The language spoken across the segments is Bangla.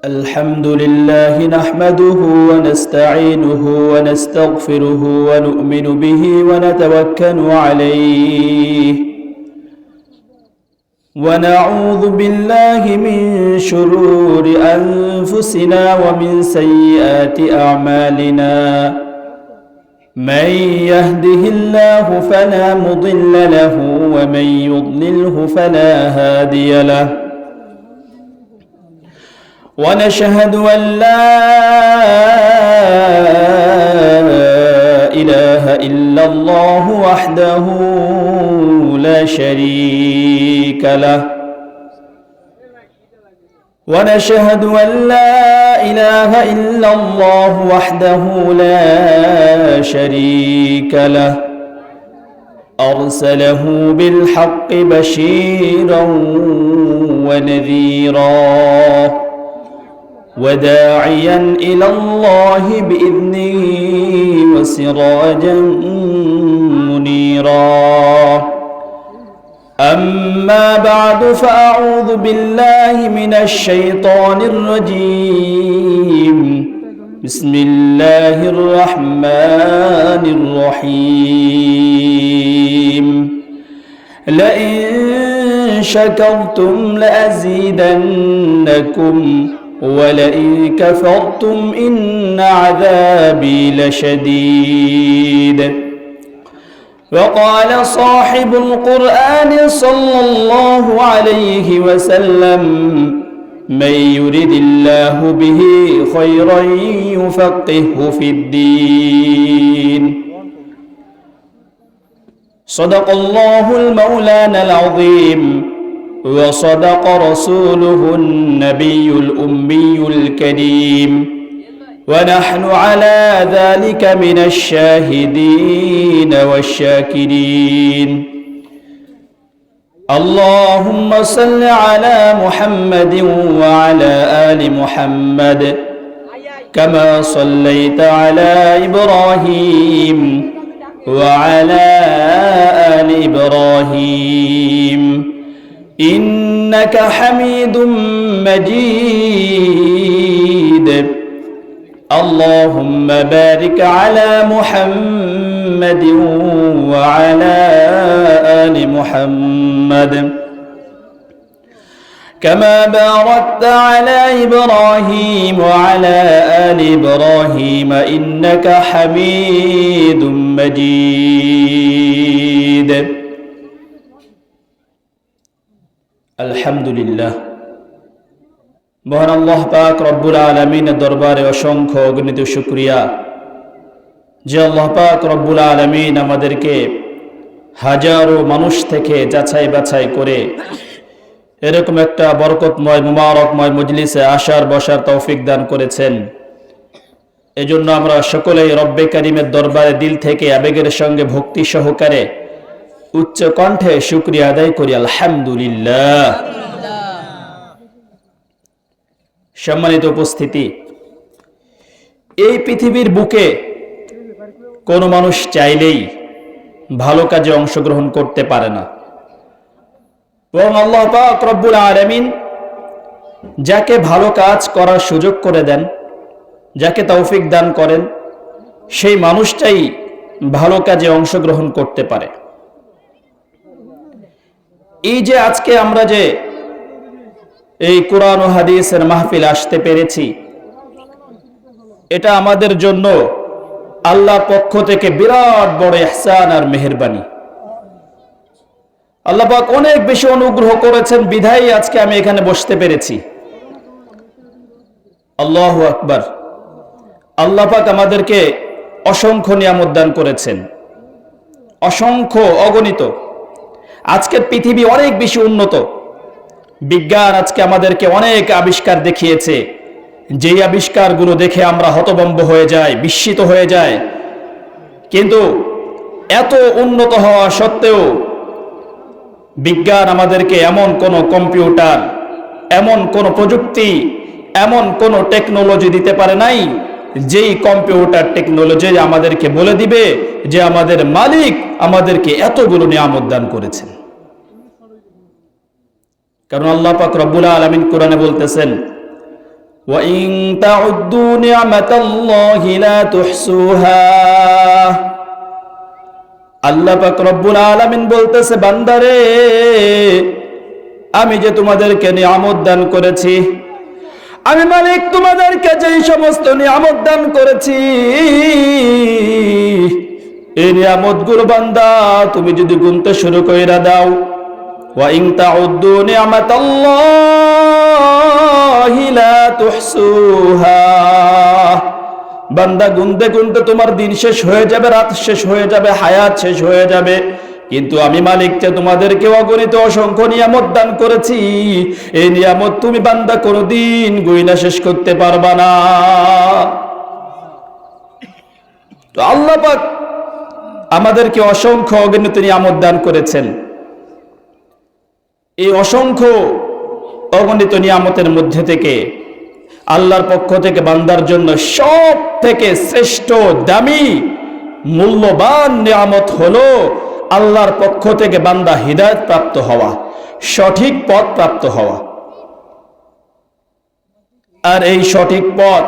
الحمد لله نحمده ونستعينه ونستغفره ونؤمن به ونتوكل عليه ونعوذ بالله من شرور أنفسنا ومن سيئات أعمالنا من يهده الله فلا مضل له ومن يضلله فلا هادي له ونشهد أن لا إله إلا الله وحده لا شريك له ونشهد أن لا إله إلا الله وحده لا شريك له أرسله بالحق بشيرا ونذيرا وداعيا إلى الله بإذنه وسراجا منيرا أما بعد فأعوذ بالله من الشيطان الرجيم بسم الله الرحمن الرحيم لئن شكرتم لأزيدنكم ولئن كفرتم إن عذابي لشديد وقال صاحب القرآن صلى الله عليه وسلم من يرد الله به خيرا يفقهه في الدين صدق الله المولانا العظيم وصدق رسوله النبي الأمي الكريم ونحن على ذلك من الشاهدين والشاكرين اللهم صل على محمد وعلى آل محمد كما صليت على إبراهيم وعلى آل إبراهيم إنك حميد مجيد اللهم بارك على محمد وعلى آل محمد كما باركت على إبراهيم وعلى آل إبراهيم إنك حميد مجيد الحمد لله মহান আল্লাহ পাক রব্বুল আলামিনের দরবারে অসংখ্য অগণিত শুকরিয়া যে আল্লাহ পাক রব্বুল আলামিন আমাদেরকে হাজারো মানুষ থেকে যাচাই বাছাই করে এরকম একটা বরকতময় মুবারকময় মজলিসে আসার বসার তৌফিক দান করেছেন। এজন্য আমরা সকলেই রব্বে কারীমের দরবারে দিল থেকে আবেগের সঙ্গে ভক্তি সহকারে উচ্চ কণ্ঠে শুকরিয়া আদায় করি আলহামদুলিল্লাহ। সম্মানিত উপস্থিতি, এই পৃথিবীর বুকে কোনো মানুষ চাইলেই ভালো কাজে অংশগ্রহণ করতে পারে না, বরং আল্লাহ পাক রব্বুল আলামিন যাকে ভালো কাজ করার সুযোগ করে দেন, যাকে তৌফিক দান করেন, সেই মানুষটাই ভালো কাজে অংশগ্রহণ করতে পারে। এই যে আজকে আমরা যে এই কোরআন ও হাদিসের মাহফিল আসতে পেরেছি, এটা আমাদের জন্য আল্লাহর পক্ষ থেকে বিরাট বড় ইহসান আর মেহেরবানি। আল্লাহ পাক অনেক বেশি অনুগ্রহ করেছেন বিধায় আজকে আমি এখানে বসতে পেরেছি। আল্লাহু আকবার। আল্লাহ পাক আমাদেরকে অসংখ্য নিয়ামত দান করেছেন, অসংখ্য অগণিত। আজকের পৃথিবী অনেক বেশি উন্নত, বিজ্ঞান আজকে আমাদেরকে অনেক আবিষ্কার দেখিয়েছে, যেই আবিষ্কারগুলো দেখে আমরা হতভম্ব হয়ে যাই, বিস্মিত হয়ে যাই। কিন্তু এত উন্নত হওয়া সত্ত্বেও বিজ্ঞান আমাদেরকে এমন কোন কম্পিউটার, এমন কোন প্রযুক্তি, এমন কোন টেকনোলজি দিতে পারে নাই যেই কম্পিউটার টেকনোলজি আমাদেরকে বলে দিবে যে আমাদের মালিক আমাদেরকে এতগুলো নিয়ামত দান করেছেন। কারণ আল্লাহ পাক রব্বুল আলামিন কোরআনে বলতেছেন, ওয়া ইন তাউদ্দু নি'মাতাল্লাহি লা তুহসুহা। আল্লাহ পাক রব্বুল আলামিন বলতেছে, বান্দারে আমি যে তোমাদেরকে নিয়ামত দান করেছি, আমি মালিক তোমাদেরকে যেই সমস্ত নিয়ামত দান করেছি, এই নিয়ামতগুলো বান্দা তুমি যদি গুনতে শুরু কইরা দাও, ওয়া ইন তাউদ্দু নি'মাতাল্লাহি লা তুহসুহা, বান্দা গুনতে গুনতে তোমার দিন শেষ হয়ে যাবে, রাত শেষ হয়ে যাবে, হায়াত শেষ হয়ে যাবে, কিন্তু আমি মালিক যে তোমাদেরকে অগণিত অসংখ্য নিয়ামত দান করেছি, এই নিয়ামত তুমি বান্দা কোনোদিন গুইনা শেষ করতে পারবা না। তো আল্লাহ পাক আমাদেরকে অসংখ্য অগণিত নিয়ামত দান করেছেন। এই অসংখ্য অগণিত নিয়ামতের মধ্যে থেকে আল্লাহর পক্ষ থেকে বান্দার জন্য সব থেকে শ্রেষ্ঠ, দামি, মূল্যবান নিয়ামত হলো আল্লাহর পক্ষ থেকে বান্দা হিদায়াত প্রাপ্ত হওয়া, সঠিক পথ প্রাপ্ত হওয়া। আর এই সঠিক পথ,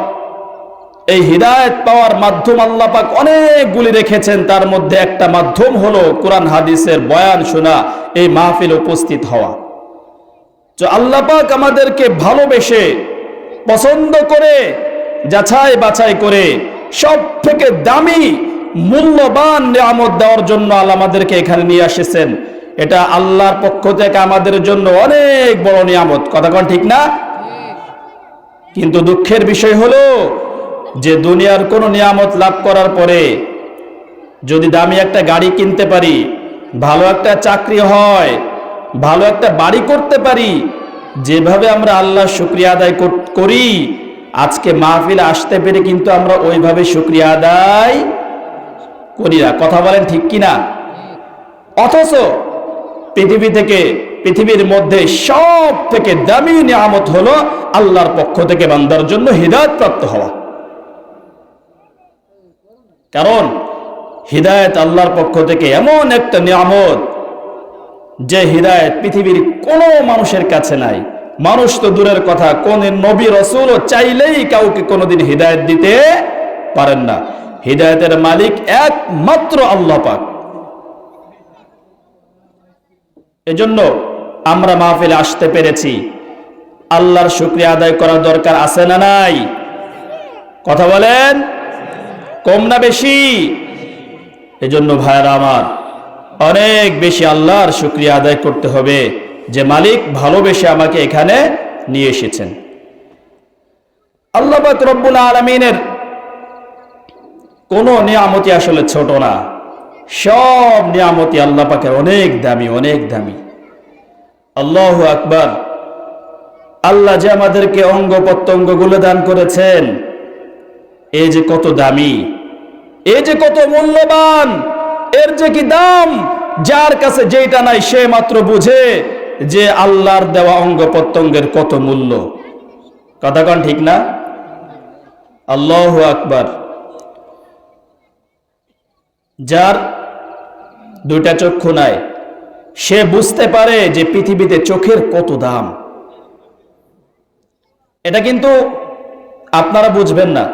এই হিদায়াত পাওয়ার মাধ্যম আল্লাহ পাক অনেকগুলি রেখেছেন। তার মধ্যে একটা মাধ্যম হলো কোরআন হাদিসের বয়ান শোনা, এই মাহফিলে উপস্থিত হওয়া। তো আল্লাহ পাক আমাদেরকে ভালোবেসে, পছন্দ করে, যাচাই বাছাই করে সব থেকে দামি, মূল্যবান নিয়ামত দেওয়ার জন্য আল্লাহ আমাদেরকে এখানে নিয়ে এসেছেন। এটা আল্লাহর পক্ষ থেকে আমাদের জন্য অনেক বড় নিয়ামত। কথা কোন ঠিক না? কিন্তু দুঃখের বিষয় হলো যে দুনিয়ার কোনো নিয়ামত লাভ করার পরে যদি দামি একটা গাড়ি কিনতে পারি, ভালো একটা চাকরি হয়, ভালো একটা বাড়ি করতে পারি, যেভাবে আমরা আল্লাহর শুকরিয়া আদায় করি, আজকে মাহফিলে আসতে পেরে কিন্তু আমরা ওইভাবে শুকরিয়া আদায় করি না। কথা বলেন ঠিক কিনা? অথচ পৃথিবীর মধ্যে সব থেকে দামি নিয়ামত হলো আল্লাহর পক্ষ থেকে বান্দার জন্য হিদায়াত প্রাপ্ত হওয়া। কারণ হিদায়াত আল্লাহর পক্ষ থেকে এমন একটা নিয়ামত, যে হিদায়াত পৃথিবীর কোনো মানুষের কাছে নাই। মানুষ তো দূরের কথা, কোন নবী রাসূলও চাইলেই কাউকে কোনোদিন হিদায়াত দিতে পারেন না। হিদায়াতের মালিক একমাত্র আল্লাহ পাক। এজন্য আমরা মাহফিলে আসতে পেরেছি, আল্লাহর শুকরিয়া আদায় করার দরকার আছে না নাই? কথা বলেন, কম না বেশি? এজন্য ভাইরা আমার, অনেক বেশি আল্লাহর শুকরিয়া আদায় করতে হবে যে মালিক ভালোবেসে আমাকে এখানে নিয়ে এসেছেন। আল্লাহ পাক রব্বুল আলামিনের কোন নিয়ামতই আসলে ছোট না, সব নিয়ামতই আল্লাহ পাকের অনেক দামি, অনেক দামি। আল্লাহু আকবার। আল্লাহ যে আমাদেরকে অঙ্গ প্রত্যঙ্গ গুলো দান করেছেন, এই যে কত দামি, এই যে কত মূল্যবান, এর যে কি দাম, যার কাছে যেটা নাই সে মাত্র বুঝে যে আল্লাহর দেওয়া অঙ্গ প্রত্যঙ্গের কত মূল্য। কথা কোন ঠিক না? আল্লাহু আকবার। যার দুইটা চক্ষু নাই, সে বুঝতে পারে যে পৃথিবীতে চোখের কত দাম। এটা কিন্তু আপনারা বুঝবেন না।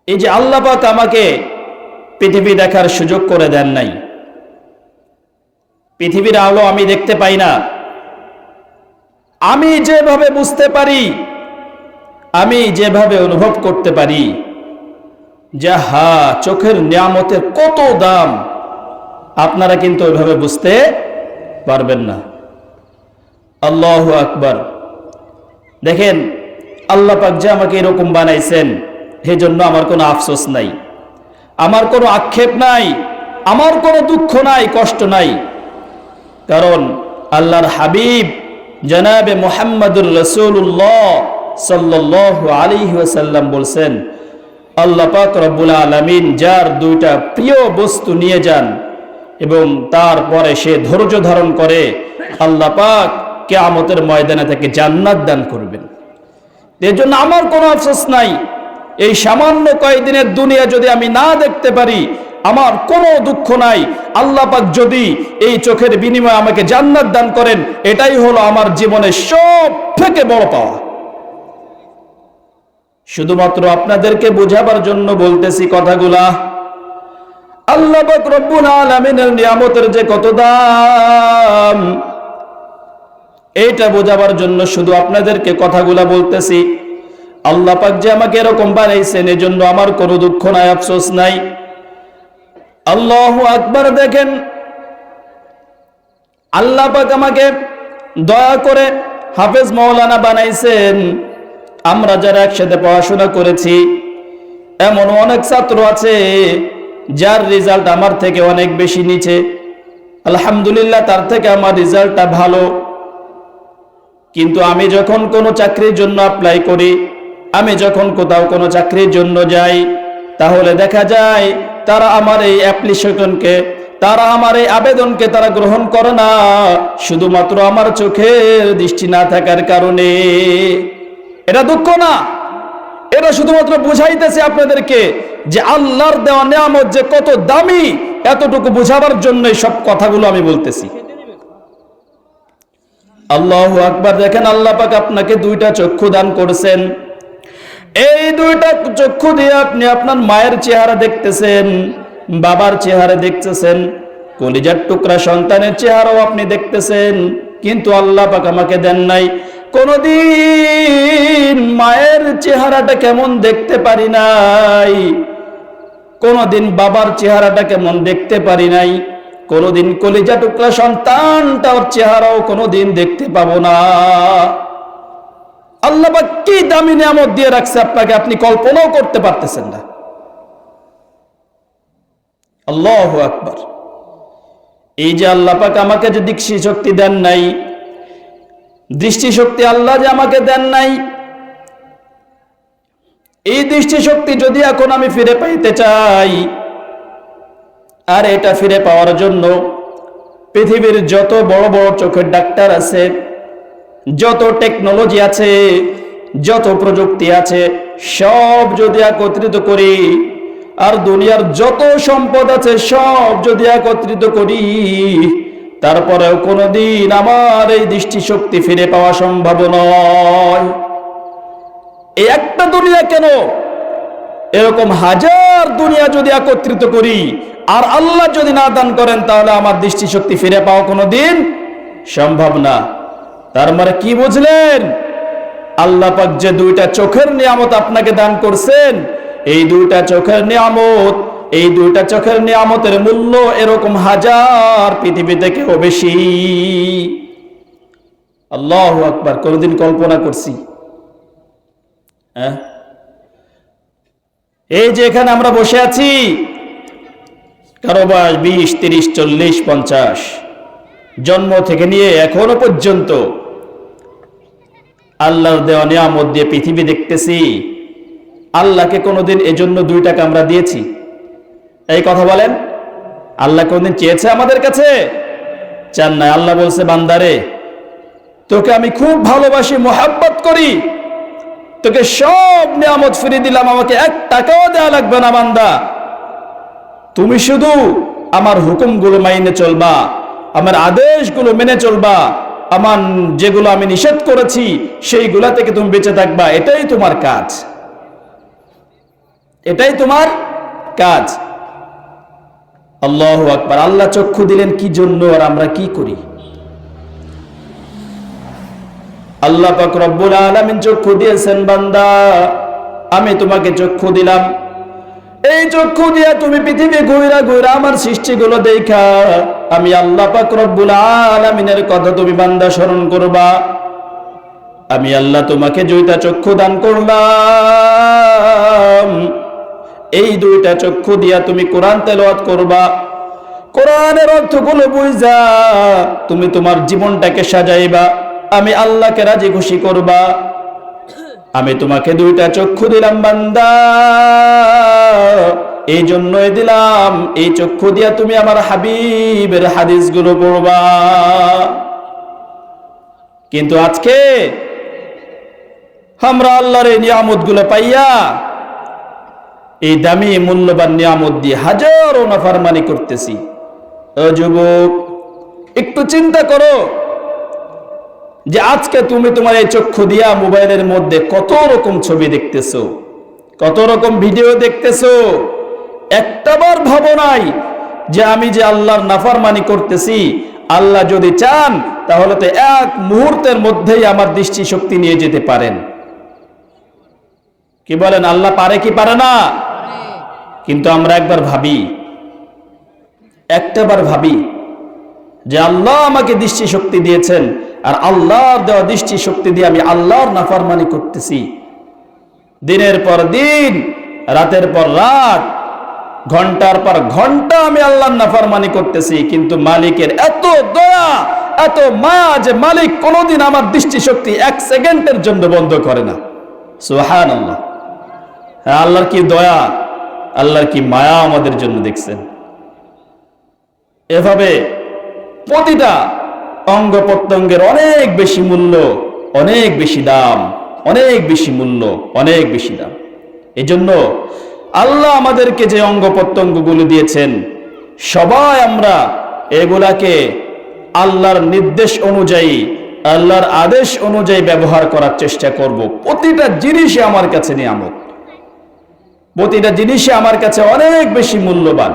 এই যে আল্লাহ পাক আমাকে পৃথিবী দেখার সুযোগ করে দেন নাই, পৃথিবীর আলো আমি দেখতে পাই না, আমি যেভাবে বুঝতে পারি, আমি যেভাবে অনুভব করতে পারি যে হা চোখের নিয়ামতের কত দাম, আপনারা কিন্তু ওইভাবে বুঝতে পারবেন না। আল্লাহু আকবার। দেখেন, আল্লাহ পাক যে আমাকে এরকম বানাইছেন, সেজন্য আমার কোনো আফসোস নাই, আমার কোনো আক্ষেপ নাই, আমার কোনো দুঃখ নাই, কষ্ট নাই। কারণ আল্লাহর হাবিব জনাবে মুহাম্মদুর রাসূলুল্লাহ সাল্লাল্লাহু আলাইহি ওয়াসাল্লাম বলছেন, আল্লাহ পাক রব্বুল আলামিন যার দুইটা প্রিয় বস্তু নিয়ে যান এবং তারপরে সে ধৈর্য ধারণ করে, আল্লাহ পাক কিয়ামতের ময়দানে তাকে জান্নাত দান করবেন। এর জন্য আমার কোনো আফসোস নাই। এই সামান্য কয়েকদিনের দুনিয়া যদি আমি না দেখতে পারি, আমার কোনো দুঃখ নাই। আল্লাহ পাক যদি এই চোখের বিনিময়ে আমাকে জান্নাত দান করেন, এটাই হলো আমার জীবনের সব থেকে বড় পাওয়া। শুধুমাত্র আপনাদেরকে বোঝাবার জন্য বলতেছি কথাগুলা। আল্লাহ পাক রব্বুল আলামিনের নিয়ামতের যে কত দাম, এইটা বোঝাবার জন্য শুধু আপনাদেরকে কথাগুলা বলতেছি। আল্লাহ পাক যে আমাকে এরকম বানাইছেন, এজন্য আমার কোনো দুঃখ নাই, আফসোস নাই। আল্লাহু আকবার। দেখেন, আল্লাহ পাক আমাকে দয়া করে হাফেজ মাওলানা বানাইছেন। আমরা যারা একসাথে পড়াশোনা করেছি, এমন অনেক ছাত্র আছে যার রেজাল্ট আমার থেকে অনেক বেশি নিচে। আলহামদুলিল্লাহ, তার থেকে আমার রেজাল্টটা ভালো। কিন্তু আমি যখন কোনো চাকরির জন্য অ্যাপ্লাই করি, আমি যখন কোথাও কোনো চাকরির জন্য যাই, তাহলে দেখা যায় তারা আমার এই অ্যাপ্লিকেশনকে, তারা আমার এই আবেদনকে তারা গ্রহণ করে না, শুধুমাত্র আমার চোখের দৃষ্টি না থাকার কারণে। এটা দুঃখ না, এটা শুধুমাত্র বুঝাইতেছে আপনাদেরকে যে আল্লাহর দেওয়া নিয়ামত যে কত দামি, এতটুকু বুঝাবার জন্য সব কথাগুলো আমি বলতেছি। আল্লাহু আকবার। দেখেন, আল্লাহ পাক আপনাকে দুইটা চক্ষু দান করেছেন। এই দুইটা চক্ষু দিয়ে আপনি আপনার মায়ের চেহারা দেখতেছেন, বাবার চেহারা দেখতেছেন, কলিজার টুকরা সন্তানের চেহারাও আপনি দেখতেছেন। কিন্তু আল্লাহ পাক আমাকে দেন নাই। কোনদিন মায়ের চেহারাটা কেমন দেখতে পারি নাই, কোনদিন বাবার চেহারাটা কেমন দেখতে পারি নাই, কোনদিন কলিজা টুকরা সন্তানটার চেহারাও কোনদিন দেখতে পাবো না। আল্লাহ পাক কি দামি নিয়ামত দিয়ে রাখছে আপনাকে, আপনি কল্পনাও করতে পারতেছেন না। আল্লাহু আকবার। এই যে আল্লাহ পাক আমাকে যে দৃষ্টি শক্তি দেন নাই, দৃষ্টিশক্তি আল্লাহ যে আমাকে দেন নাই, এই দৃষ্টিশক্তি যদি এখন আমি ফিরে পাইতে চাই, আর এটা ফিরে পাওয়ার জন্য পৃথিবীর যত বড় বড় চোখের ডাক্তার আছে, যত টেকনোলজি আছে, যত প্রযুক্তি আছে, সব যদি একত্রিত করি, আর দুনিয়ার যত সম্পদ আছে সব যদি একত্রিত করি, তারপরেও কোনোদিন আমার এই দৃষ্টিশক্তি ফিরে পাওয়া সম্ভব নয়। এই একটা দুনিয়া কেন, এরকম হাজার দুনিয়া যদি একত্রিত করি আর আল্লাহ যদি না দান করেন, তাহলে আমার দৃষ্টিশক্তি ফিরে পাওয়া কোনোদিন সম্ভব না। তার মানে কি বুঝলেন? আল্লাহ পাক যে দুইটা চোখের নিয়ামত আপনাকে দান করছেন, এই দুইটা চোখের নিয়ামত, এই দুইটা চোখের নিয়ামতের মূল্য এরকম হাজার পৃথিবী থেকেও বেশি। আল্লাহু আকবার। কোনদিন কল্পনা করছি? এই যে এখানে আমরা বসে আছি, কারো বয়স 20, 30, 40, 50, জন্ম থেকে নিয়ে এখনো পর্যন্ত আল্লাহর দেওয়া নিয়ামত দিয়ে পৃথিবী দেখতেছি। আল্লাহকে কোনোদিন এজন্য 2 টাকা আমরা দিয়েছি? এই কথা বলেন। আল্লাহ কোনদিন চেয়েছে আমাদের কাছে? চান না। আল্লাহ বলছে, বান্দারে তোকে আমি খুব ভালোবাসি, মোহাব্বত করি, তোকে সব নিয়ামত ফিরিয়ে দিলাম, আমাকে 1 টাকাও দেওয়া লাগবে না বান্দা, তুমি শুধু আমার হুকুমগুলো মাইনে চলবা, আমার আদেশগুলো মেনে চলবা, আমার যেগুলো আমি নিষেধ করেছি সেইগুলা থেকে তুমি বেঁচে থাকবা, এটাই তোমার কাজ, এটাই তোমার কাজ। আল্লাহু আকবার। আল্লাহ চক্ষু দিলেন কি জন্য, আর আমরা কি করি? আল্লাহ পাক রব্বুল আলামিন চক্ষু দিয়েছেন, বান্দা আমি তোমাকে চক্ষু দিলাম, এই চক্ষু দিয়ে তুমি পৃথিবী ঘুরা ঘুরা আমার সৃষ্টিগুলো দেখা, আমি আল্লাহ পাক রব্বুল আলামিনের কথা তুমি বান্দা স্মরণ করবা। আমি আল্লাহ তোমাকে 2টা চক্ষু দান করলাম, এই 2টা চক্ষু দিয়া তুমি কোরআন তেলাওয়াত করবা, কোরআনের অর্থগুলো বুঝা তুমি তোমার জীবনটাকে সাজাইবা, আমি আল্লাহকে রাজি খুশি করবা। আমি তোমাকে 2টা চক্ষু দিলাম বান্দা, এই জন্যই দিলাম, এই চক্ষু দিয়া তুমি আমার হাবিবের হাদিসগুলো পড়বা। কিন্তু আজকে আমরা আল্লাহর এই নিয়ামতগুলো পাইয়া এই দামি মূল্যবান নিয়ামত দিয়ে হাজারো নাফরমানি করতেছি। ও যুবক, একটু চিন্তা করো যে আজকে তুমি তোমার এই চক্ষু দিয়া মোবাইলের মধ্যে কত রকম ছবি দেখতেছো, কত রকম ভিডিও দেখতেছো। একটাবার ভাবো নাই যে আমি যে আল্লাহর নাফরমানি করতেছি, আল্লাহ যদি চান তাহলে তো এক মুহূর্তের মধ্যেই আমার দৃষ্টি শক্তি নিয়ে যেতে পারেন। কি বলেন, আল্লাহ পারে কি পারে না? কিন্তু আমরা একটাবার ভাবি যে আল্লাহ আমাকে দৃষ্টি শক্তি দিয়েছেন, আর আল্লাহর দেওয়া দৃষ্টি শক্তি দিয়ে আমি আল্লাহর নাফরমানি করতেছি। দিনের পর দিন, রাতের পর রাত, ঘন্টার পর ঘন্টা আমি আল্লাহর নাফরমানি করতেছি, কিন্তু মালিকের এত দয়া, এত মায়া যে মালিক কোনোদিন আমার দৃষ্টি শক্তি এক সেকেন্ডের জন্য বন্ধ করে না। সুবহানাল্লাহ। আল্লাহর কি দয়া, আল্লাহর কি মায়া আমাদের জন্য দেখছেন। এভাবে প্রতিটা অঙ্গ প্রত্যঙ্গের অনেক বেশি মূল্য, অনেক বেশি দাম, অনেক বেশি মূল্য, অনেক বেশি দাম। এই জন্য আল্লাহ আমাদেরকে যে অঙ্গ প্রত্যঙ্গগুলো দিয়েছেন, সবাই আমরা এগুলাকে আল্লাহর নির্দেশ অনুযায়ী, আল্লাহর আদেশ অনুযায়ী ব্যবহার করার চেষ্টা করব। প্রতিটা জিনিসই আমার কাছে নিয়ামত, প্রতিটা জিনিসই আমার কাছে অনেক বেশি মূল্যবান।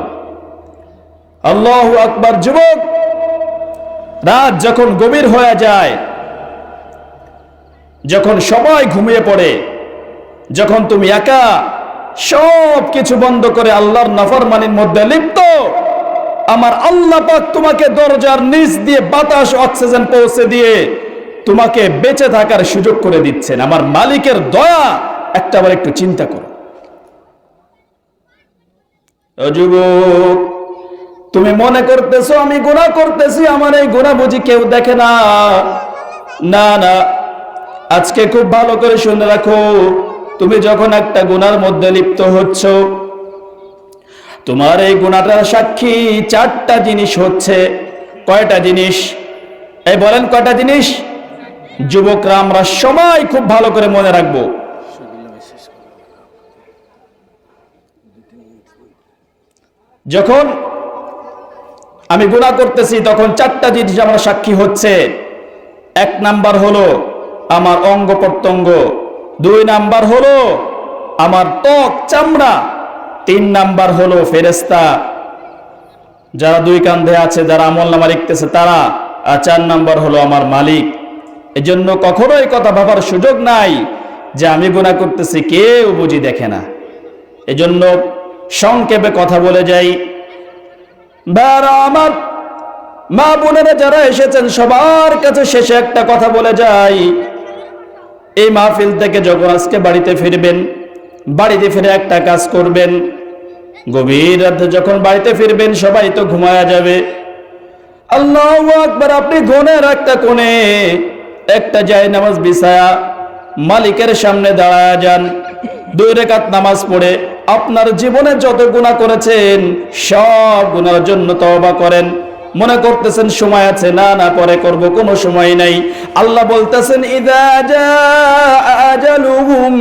আল্লাহু আকবার। যুবক, রাত যখন গভীর হয়ে যায়, যখন সবাই ঘুমিয়ে পড়ে, যখন তুমি একা সব কিছু বন্ধ করে আল্লাহর নাফরমানির মধ্যে লিপ্ত, আমার আল্লাহ পাক তোমাকে দরজার নিচ দিয়ে বাতাস, অক্সিজেন পৌঁছে দিয়ে তোমাকে বেঁচে থাকার সুযোগ করে দিচ্ছেন। আমার মালিকের দয়া একটাবার একটু চিন্তা করো। ও যুবক, তুমি মনে করতেছো আমি গুনাহ করতেছি, আমার এই গুনাহ বুঝি কেউ দেখে না। না না, আজকে খুব ভালো করে শুনে রাখো, তুমি যখন একটা গুনার মধ্যে লিপ্ত হচ্ছ, তোমার এই গুনাহটার সাক্ষী চারটা জিনিস হচ্ছে। কয়টা জিনিস? এই বলেন কয়টা জিনিস? যুবকরা আমরা সবাই খুব ভালো করে মনে রাখবো। যখন আমি গুনাহ করতেছি তখন চারটা জিনিস আমার সাক্ষী হচ্ছে। এক নাম্বার হলো আমার অঙ্গ প্রত্যঙ্গ, দুই নাম্বার হলো আমার ত্বক চামড়া, তিন নাম্বার হলো ফেরেশতা যারা দুই কাঁধে আছে, যারা আমলনামা লিখতেছে তারা, আর চার নাম্বার হলো আমার মালিক। এজন্য কখনো এই কথা ভাবার সুযোগ নাই যে আমি গুনাহ করতেছি, কেউ বুঝি দেখে না। এজন্য সংক্ষেপে কথা বলে যাই। ভাইরা আমার, মা বোনেরা যারা এসেছেন সবার কাছে শেষে একটা কথা বলে যাই। এই মাহফিল থেকে যখন আজকে বাড়িতে ফিরবেন, বাড়িতে ফিরে একটা কাজ করবেন। গভীর রাতে যখন বাড়িতে ফিরবেন, সবাই তো ঘুমায়া যাবে। আল্লাহু আকবার। আপনি ঘরের একটা কোণে একটা জায়নামাজ বিছায়া মালিকের সামনে দাঁড়ায়া যান, 2 রাকাত নামাজ পড়ে আপনার জীবনে যত গুনাহ করেছেন সব গুনার জন্য তওবা করেন। মনে করতেছেন সময় আছে, না না পরে করব, কোনো সময় নাই। আল্লাহ বলতেছেন ইযা জাআ আজালুহুম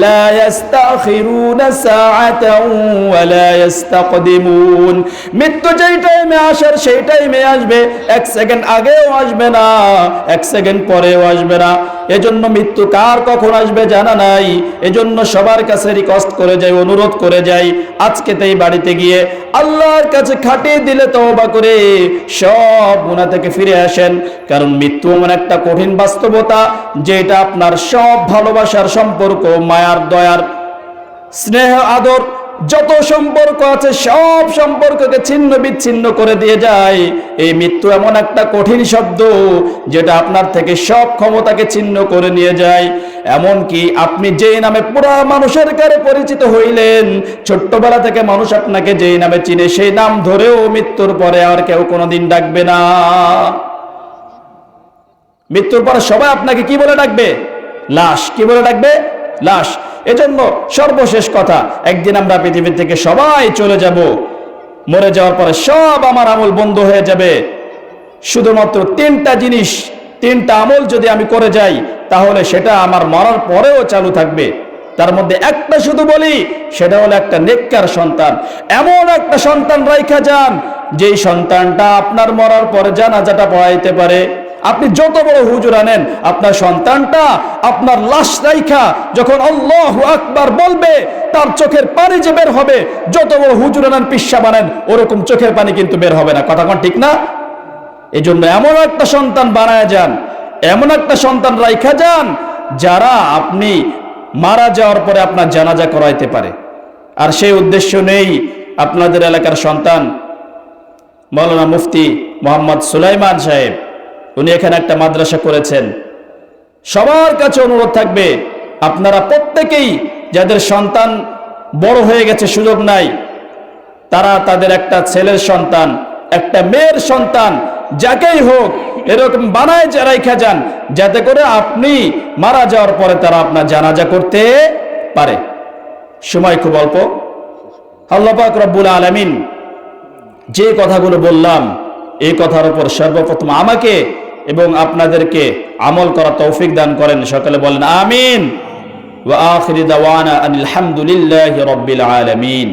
লা ইস্তাখিরুনা সাআতাও ওয়া লা ইস্তাকদিমুন। মৃত্যু যেই টাইমে আসার সেই টাইমে আসবে, 1 সেকেন্ড আগেও আসবে না, 1 সেকেন্ড পরেও আসবে না। এজন্য মৃত্যু কার কখন আসবে জানা নাই। এজন্য সবার কাছে রিকোয়েস্ট করে যাই, অনুরোধ করে যাই, আজকেতেই বাড়িতে গিয়ে আল্লাহর কাছে খাটিয়ে দিলে তওবা করে সব গুনাহ থেকে ফিরে আসেন। কারণ মৃত্যু এমন একটা কঠিন বাস্তবতা যেটা আপনার সব ভালোবাসার সম্পর্ক, মায়ার, দয়ার, স্নেহ, আদর যত সম্পর্ক আছে সব সম্পর্ককে ছিন্ন বিচ্ছিন্ন করে দিয়ে যায়। এই মৃত্যু এমন একটা কঠিন শব্দ যেটা আপনার থেকে সব ক্ষমতাকে ছিন্ন করে নিয়ে যায়। এমনকি আপনি যেই নামে পুরা মানুষের কাছে পরিচিত হইলেন, ছোট্টবেলা থেকে মানুষ আপনাকে যেই নামে চিনে সেই নাম ধরেও মৃত্যুর পরে আর কেউ কোনোদিন ডাকবে না। মৃত্যুর পরে সবাই আপনাকে কি বলে ডাকবে? লাশ। কি বলে ডাকবে? লাশ। এজন্য সর্বশেষ কথা, একদিন আমরা পৃথিবী থেকে সবাই চলে যাব। মরে যাওয়ার পরে সব আমার আমল বন্ধ হয়ে যাবে। শুধুমাত্র 3টা জিনিস, 3টা আমল যদি আমি করে যাই তাহলে সেটা আমার মরার পরেও চালু থাকবে। তার মধ্যে একটা শুধু বলি, সেটা হলো একটা নেককার সন্তান। এমন একটা সন্তান রাইখা যান যেই সন্তানটা আপনার মরার পরে জানাজাটা পড়াইতে পারে। আপনি যত বড় হুজুর আনেন, আপনার সন্তানটা আপনার লাশ রাইখা যখন আল্লাহু আকবার বলবে, তার চোখের পানি যে বের হবে, যত বড় হুজুর আনেন পিসা বানেন, ওরকম চোখের পানি কিন্তু বের হবে না। কথা কোন ঠিক না? এই জন্য এমন একটা সন্তান বানায় যান, এমন একটা সন্তান রাইখা যান যারা আপনি মারা যাওয়ার পরে আপনার জানাজা করাইতে পারে। আর সেই উদ্দেশ্য নেই আপনাদের এলাকার সন্তান মাওলানা মুফতি মোহাম্মদ সুলাইমান সাহেব, উনি এখানে একটা মাদ্রাসা করেছেন। সবার কাছে অনুরোধ থাকবে, আপনারা প্রত্যেকেই যাদের সন্তান বড় হয়ে গেছে, সুযোগ নাই, তারা তাদের একটা ছেলের সন্তান, একটা মেয়ের সন্তান, যাকেই হোক এরকম বানায় রাইখা যান, যাতে করে আপনি মারা যাওয়ার পরে তারা আপনার জানাজা করতে পারে। সময় খুব অল্প। আল্লাহ পাক রব্বুল আলামিন যে কথাগুলো বললাম, এই কথার উপর সর্বপ্রথম আমাকে এবং আপনাদেরকে আমল করা তৌফিক দান করেন। সকলে বলেন আমিন। ওয়া আখিরু দাওয়ানা আনিল হামদুলিল্লাহি রাব্বিল আলামিন।